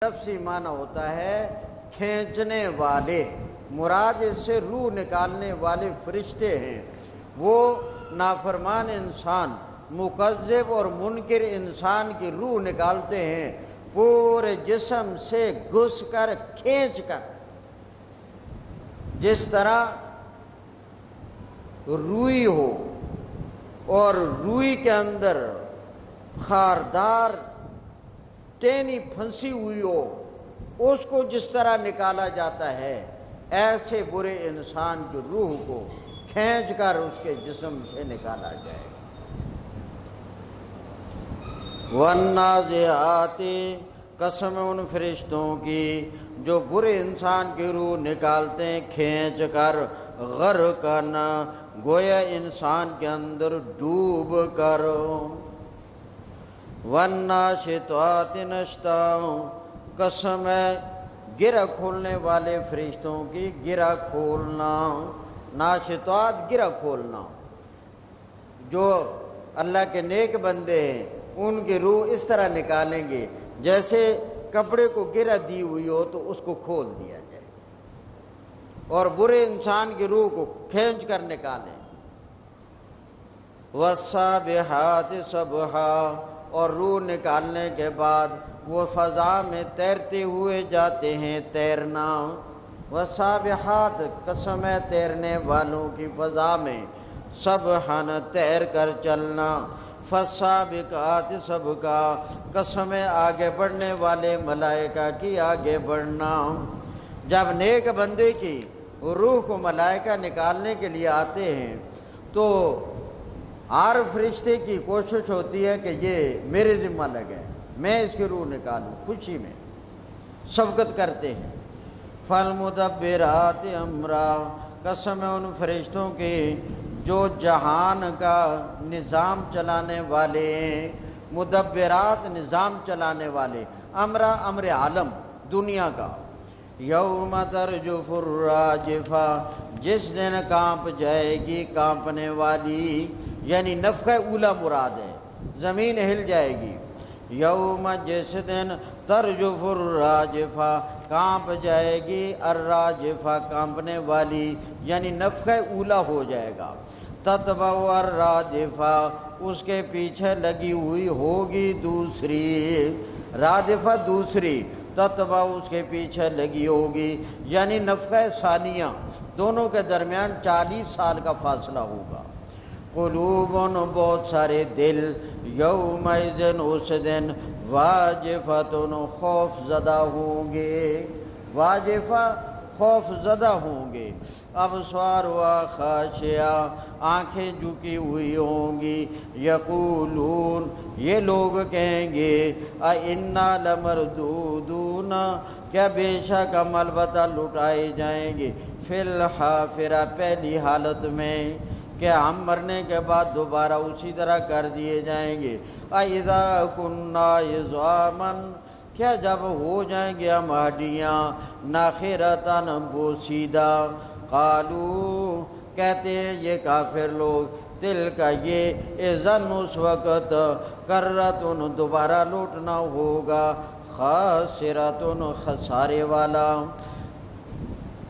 لفظی معنی ہوتا ہے کھینچنے والے، مراد اس سے روح نکالنے والے فرشتے ہیں۔ وہ نافرمان انسان، مکذب اور منکر انسان کی روح نکالتے ہیں، پورے جسم سے گھس کر کھینچ کر، جس طرح روئی ہو اور روئی کے اندر خاردار ٹینی پھنسی ہوئی ہو، اس کو جس طرح نکالا جاتا ہے، ایسے برے انسان کی روح کو کھینچ کر اس کے جسم سے نکالا جائے۔ وَالنَّازِعَاتِ، قسم ان فرشتوں کی جو برے انسان کی روح نکالتے ہیں کھینچ کر، غرقاً، گویا انسان کے اندر ڈوب کر۔ وَالنَّاشِطَاتِ نَشْطًا، قسم ہے گرہ کھولنے والے فرشتوں کی گرہ کھولنا۔ ناشطات گرہ کھولنا، جو اللہ کے نیک بندے ہیں ان کی روح اس طرح نکالیں گے جیسے کپڑے کو گرہ دی ہوئی ہو تو اس کو کھول دیا جائے، اور برے انسان کی روح کو کھینچ کر نکالیں۔ وَالسَّابِحَاتِ سَبْحًا، اور روح نکالنے کے بعد وہ فضا میں تیرتے ہوئے جاتے ہیں، تیرنا۔ وَالسَّابِحَاتِ، قسم ہے تیرنے والوں کی فضا میں، سبحًا، تیر کر چلنا۔ فَالسَّابِقَاتِ سَبْقًا، قسم ہے آگے بڑھنے والے ملائکہ کی آگے بڑھنا۔ جب نیک بندے کی روح کو ملائکہ نکالنے کے لیے آتے ہیں تو ہر فرشتے کی کوشش ہوتی ہے کہ یہ میرے ذمہ لگے، میں اس کی روح نکالوں، خوشی میں سبقت کرتے ہیں۔ فَالْمُدَبِّرَاتِ أَمْرًا، قسم ہے ان فرشتوں کی جو جہان کا نظام چلانے والے ہیں۔ مدبرات، نظام چلانے والے، امرا، امر عالم، دنیا کا۔ یوم ترجف الراجفہ، جس دن کانپ جائے گی کانپنے والی، یعنی نفخہ اولا مراد ہے، زمین ہل جائے گی۔ یوم، جس دن ترجف الراجفہ، کانپ جائے گی، الراجفہ، کانپنے والی، یعنی نفخہ اولا ہو جائے گا۔ تتبع الرادفہ، اس کے پیچھے لگی ہوئی ہوگی دوسری، رادفہ دوسری، تتبع اس کے پیچھے لگی ہوگی، یعنی نفخہ ثانیہ، دونوں کے درمیان 40 سال کا فاصلہ ہوگا۔ قلوبن، بہت سارے دل، یومئذ، اس دن، واجفتن، خوف زدہ ہوں گے، واجفہ، خوف زدہ ہوں گے۔ ابصارها خاشعہ، آنکھیں جھکی ہوئی ہوں گی۔ یقولون، یہ لوگ کہیں گے، اِنَّا لَمَرْدُودُونَ، کیا بے شک ہم البتہ لٹائے جائیں گے، فی الحافرہ، پہلی حالت میں، کہ ہم مرنے کے بعد دوبارہ اسی طرح کر دیے جائیں گے۔ اَإِذَا كُنَّا عِظَامًا، کیا جب ہو جائیں گے ہم ہڈیاں، ناخرتاً، بوسیدہ، قالو، کہتے ہیں یہ کافر لوگ، تلک، یہ، اذن، اس وقت، کرتن، دوبارہ لوٹنا ہوگا، خاسرتن، خسارے والا۔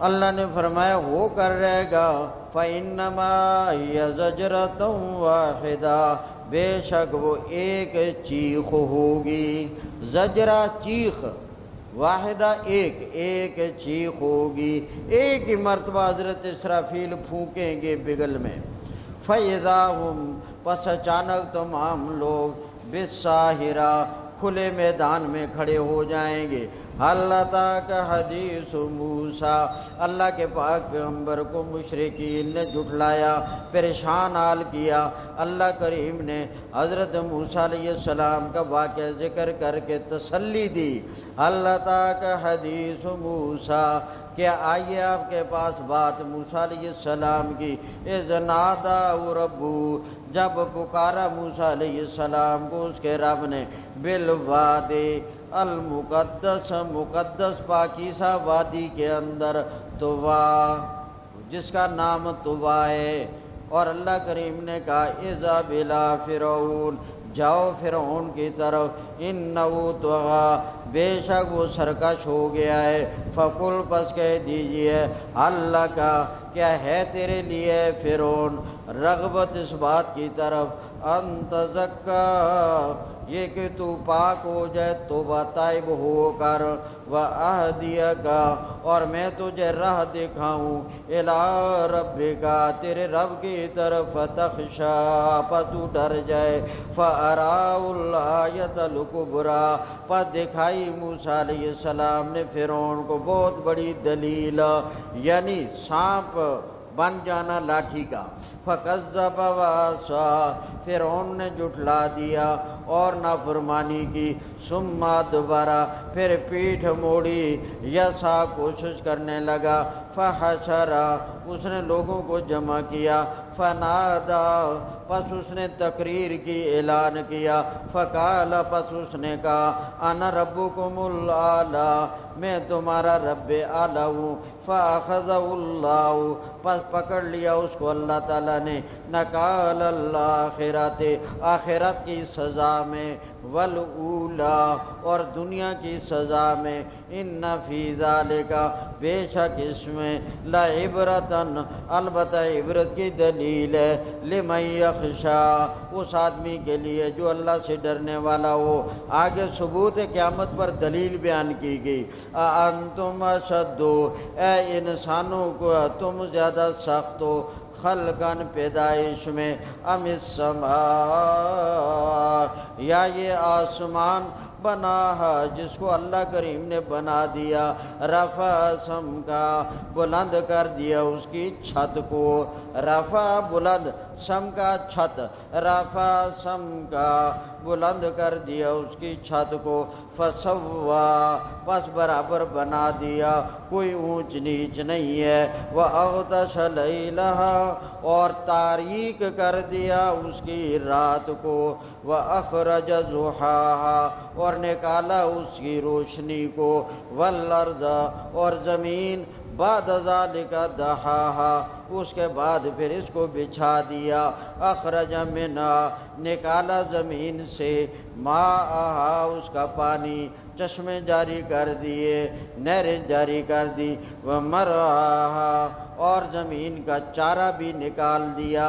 اللہ نے فرمایا ہو کر رہے گا، فَإِنَّمَا هِيَ زَجْرَةٌ وَاحِدَةٌ، بے شک وہ ایک چیخ ہوگی، زجرہ، چیخ، واحدہ، ایک چیخ ہوگی، ایک ہی مرتبہ حضرت اسرافیل پھونکیں گے بگل میں۔ فَإِذَا هُمْ، پس اچانک تمام لوگ، بِالسَّاہرہ، کھلے میدان میں کھڑے ہو جائیں گے۔ حَلْ أَتَاكَ حَدِيثُ مُوسیٰ، اللہ کے پاک پیغمبر کو مشرکین نے جھٹلایا، پریشان حال کیا۔ اللہ کریم نے حضرت موسیٰ علیہ السلام کا واقعہ ذکر کر کے تسلی دی۔ حَلْ أَتَاكَ حَدِيثُ مُوسیٰ، کیا آئیے آپ کے پاس بات موسیٰ علیہ السلام کی، اذ ناداہ ربہ، جب پکارا موسیٰ علیہ السلام کو اس کے رب نے، بالوادی المقدس، مقدس پاکیزہ وادی کے اندر، طویٰ، جس کا نام طویٰ ہے۔ اور اللہ کریم نے کہا اذهب إلى فرعون، جاؤ فرعون کی طرف، انہو طغی، بے شک وہ سرکش ہو گیا ہے، فقل، پس کہہ دیجئے، اللہ کا کیا ہے تیرے لیے فرعون، رغبت اس بات کی طرف، ان تزکا، یہ کہ تو پاک ہو جائے، توبہ طائب ہو کر، وَأَهْدِيَكَ، اور میں تجھے راہ دکھاؤں، اِلَىٰ رَبِّكَ، تیرے رب کی طرف، فَتَخْشَىٰ، پس تو ڈر جائے، فَأَرَاهُ الْآيَةَ الْكُبْرىٰ، پس دکھائی موسیٰ علیہ السلام نے فرعون کو بہت بڑی دلیل، یعنی سانپ بن جانا لاٹھی کا، فَكَذَّبَ وَعَصَىٰ، فرعون نے جھٹلا دیا اور نافرمانی کی، ثُمَّ أَدْبَرَ، پھر پیٹھ موڑی، یسعیٰ، کوشش کرنے لگا، فَحَشَرَ، اس نے لوگوں کو جمع کیا، فَنَادَىٰ، پس اس نے تقریر کی، اعلان کیا، فَقَالَ، پس اس نے کہا، أَنَا رَبُّكُمُ الْأَعْلَىٰ، میں تمہارا رب اعلیٰ ہوں، فَأَخَذَهُ اللَّهُ، پس پکڑ لیا اس کو اللہ تعالیٰ نے، نکال الآخرۃ، آخرت کی سزا میں، والأولیٰ، اور دنیا کی سزا میں، ان فی ذالک، بے شک اس میں، لعبرۃ، البتہ عبرت کی دلیل ہے، لمن یخشیٰ، اس آدمی کے لیے جو اللہ سے ڈرنے والا ہو۔ آگے ثبوت قیامت پر دلیل بیان کی گئی، اَأَنتُمْ أَشَدُّ، اے انسانوں کو تم زیادہ سخت ہو، خلقاً، پیدائش میں، ام السماء، یا یہ آسمان، بناہا، جس کو اللہ کریم نے بنا دیا، رفع سمکا، بلند کر دیا اس کی چھت کو، رفع بلند، سم کا چھت، رفع سم کا، بلند کر دیا اس کی چھت کو، فسوا، پس برابر بنا دیا، کوئی اونچ نیچ نہیں ہے، وَأَغْطَشَ لَيْلَهَا، اور تاریک کر دیا اس کی رات کو، وَأَخْرَجَ ضُحَاهَا، اور نکالا اس کی روشنی کو، وَالْأَرْضَ، اور زمین، بعد ذالک دحاها، اس کے بعد پھر اس کو بچھا دیا، اخرج منہا، نکالا زمین سے، ماءہا، اس کا پانی، چشمے جاری کر دیے، نہریں جاری کر دی، ومرعاہا، اور زمین کا چارہ بھی نکال دیا،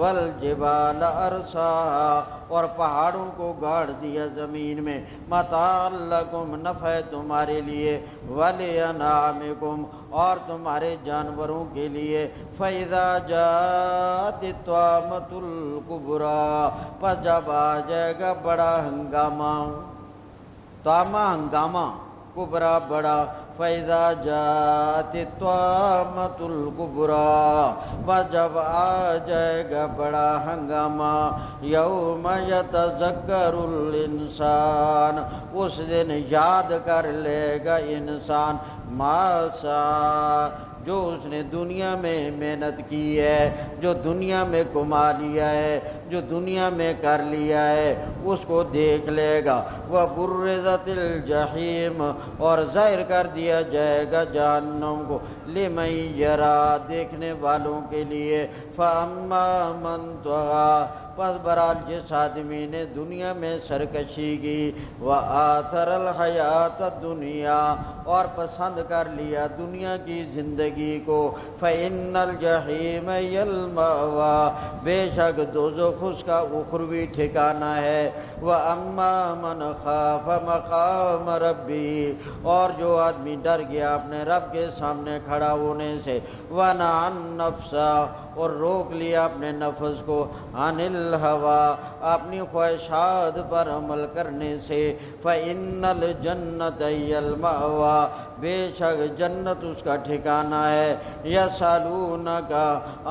والجبال ارساہا، اور پہاڑوں کو گاڑ دیا زمین میں، متاعا لکم، نفع تمہارے لیے، ولانعامکم، اور تمہارے جانوروں کے لیے، فَإِذَا جَاءَتِ الطَّامَّةُ الْكُبْرىٰ، پس جب آ جائے گا بڑا ہنگامہ، طامہ ہنگامہ، کبرا بڑا، فَإِذَا جَاءَتِ الطَّامَّةُ الْكُبْرىٰ، پس جب آ جائے گا بڑا ہنگامہ، یوم یتذکر الانسان، اس دن یاد کر لے گا انسان، ما سعی، جو اس نے دنیا میں محنت کی ہے، جو دنیا میں کما لیا ہے، جو دنیا میں کر لیا ہے، اس کو دیکھ لے گا، وَبُرِّزَتِ الْجَحِيمُ، اور ظاہر کر دیا جائے گا جہنم کو، لِمَن یرا، دیکھنے والوں کے لیے، فَأَمَّا مَن طَغَىٰ، پس برحال جس آدمی نے دنیا میں سرکشی کی، وَآثَرَ الْحَیَاةَ الدُّنْیَا، اور پسند کر لیا دنیا کی زندگی کو، فَإِنَّ الْجَحِیمَ هِیَ الْمَأْوَىٰ، بے شک دوزخ اس کا اخروی ٹھکانہ ہے، وَأَمَّا مَنْ خَافَ مَقَامَ رَبِّهِ، اور جو آدمی ڈر گیا اپنے رب کے سامنے کھڑا ہونے سے، وَنَهَى النَّفْسَ، اور روک لیا اپنے نفس کو، عَنِ الْهَوَىٰ، اپنی خواہشات پر عمل کرنے سے، فَإِنَّ الْجَنَّةَ هِیَ الْمَأْوَىٰ، بے شک جنت اس کا ٹھکانہ ہے، یسألونک،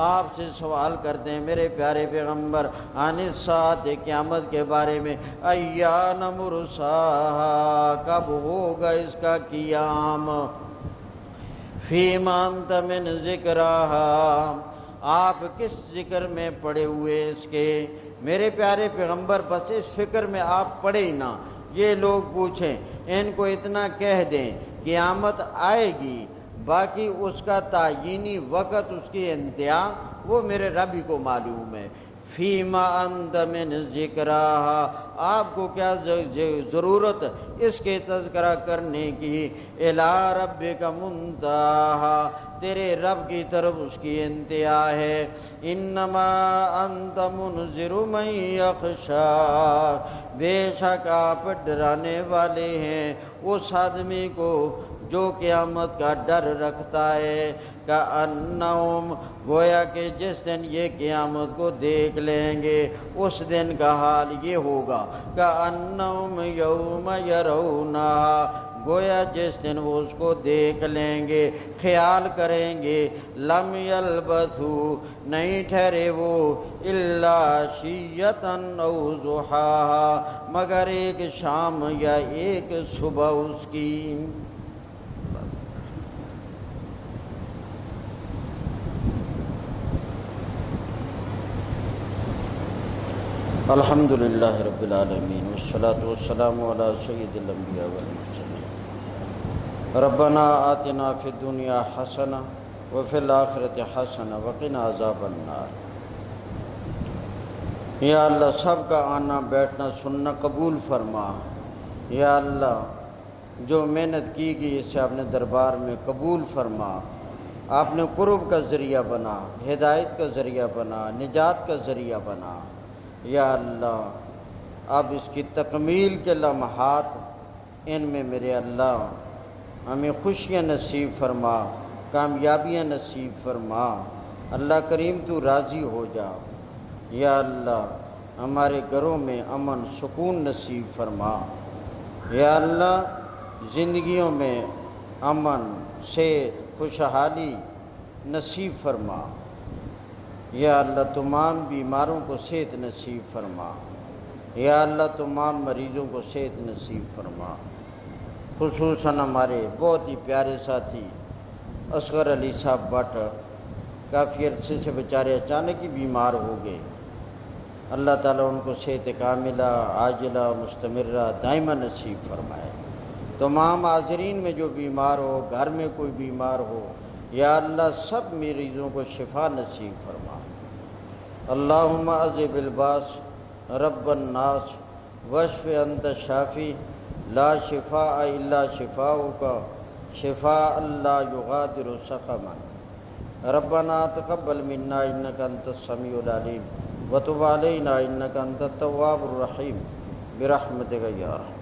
آپ سے سوال کرتے ہیں میرے پیارے پیغمبر، عن الساعۃ، قیامت کے بارے میں، ایان مرساہا، کب ہوگا اس کا قیام، فیما انت من ذکرہا، آپ کس ذکر میں پڑے ہوئے اس کے، میرے پیارے پیغمبر بس اس فکر میں آپ پڑے ہی نہ، یہ لوگ پوچھیں، ان کو اتنا کہہ دیں قیامت آئے گی، باقی اس کا تعینی وقت، اس کی انتہا وہ میرے رب ہی کو معلوم ہے، فیما انت من ذکراہا، آپ کو کیا ضرورت اس کے تذکرہ کرنے کی، الی ربک منتہا، تیرے رب کی طرف اس کی انتہا ہے، انما انت منذر من یخشا، بے شک آپ ڈرانے والے ہیں اس آدمی کو جو قیامت کا ڈر رکھتا ہے، کأنہم، گویا کہ جس دن یہ قیامت کو دیکھ لیں گے اس دن کا حال یہ ہوگا، کأنہم یوم یرونہا، گویا جس دن وہ اس کو دیکھ لیں گے خیال کریں گے، لم یلبثوا، نہیں ٹھہرے وہ، الا عشیۃ او ضحاہا، مگر ایک شام یا ایک صبح اس کی۔ الحمدللہ رب العالمین والصلاة والسلام علی سید الانبیاء والمرسلین، ربنا آتنا فی الدنیا حسنہ وفی الآخرۃ حسنہ وقنا عذاب النار۔ یا اللہ سب کا آنا بیٹھنا سننا قبول فرما، یا اللہ جو محنت کی گئی اسے اپنے دربار میں قبول فرما، آپ نے قرب کا ذریعہ بنا، ہدایت کا ذریعہ بنا، نجات کا ذریعہ بنا۔ یا اللہ اب اس کی تکمیل کے لمحات ان میں میرے اللہ ہمیں خوشیاں نصیب فرما، کامیابیاں نصیب فرما، اللہ کریم تو راضی ہو جا۔ یا اللہ ہمارے گھروں میں امن سکون نصیب فرما، یا اللہ زندگیوں میں امن صحت خوشحالی نصیب فرما، یا اللہ تمام بیماروں کو صحت نصیب فرما، یا اللہ تمام مریضوں کو صحت نصیب فرما، خصوصاً ہمارے بہت ہی پیارے ساتھی اصغر علی صاحب بٹ کافی عرصے سے بیچارے اچانک ہی بیمار ہو گئے، اللہ تعالیٰ ان کو صحت کاملہ عاجلہ مستمرہ دائمہ نصیب فرمائے۔ تمام حاضرین میں جو بیمار ہو، گھر میں کوئی بیمار ہو، یا اللہ سب مریضوں کو شفا نصیب فرما۔ اللہم اذہب الباس رب الناس واشف انت شافی لا شفاء الا شفاؤک شفاء لا یغادر سقما، ربنا تقبل منا انک انت السمیع العلیم وتب علینا انک انت التواب الرحیم برحمتک یا رحمۃ۔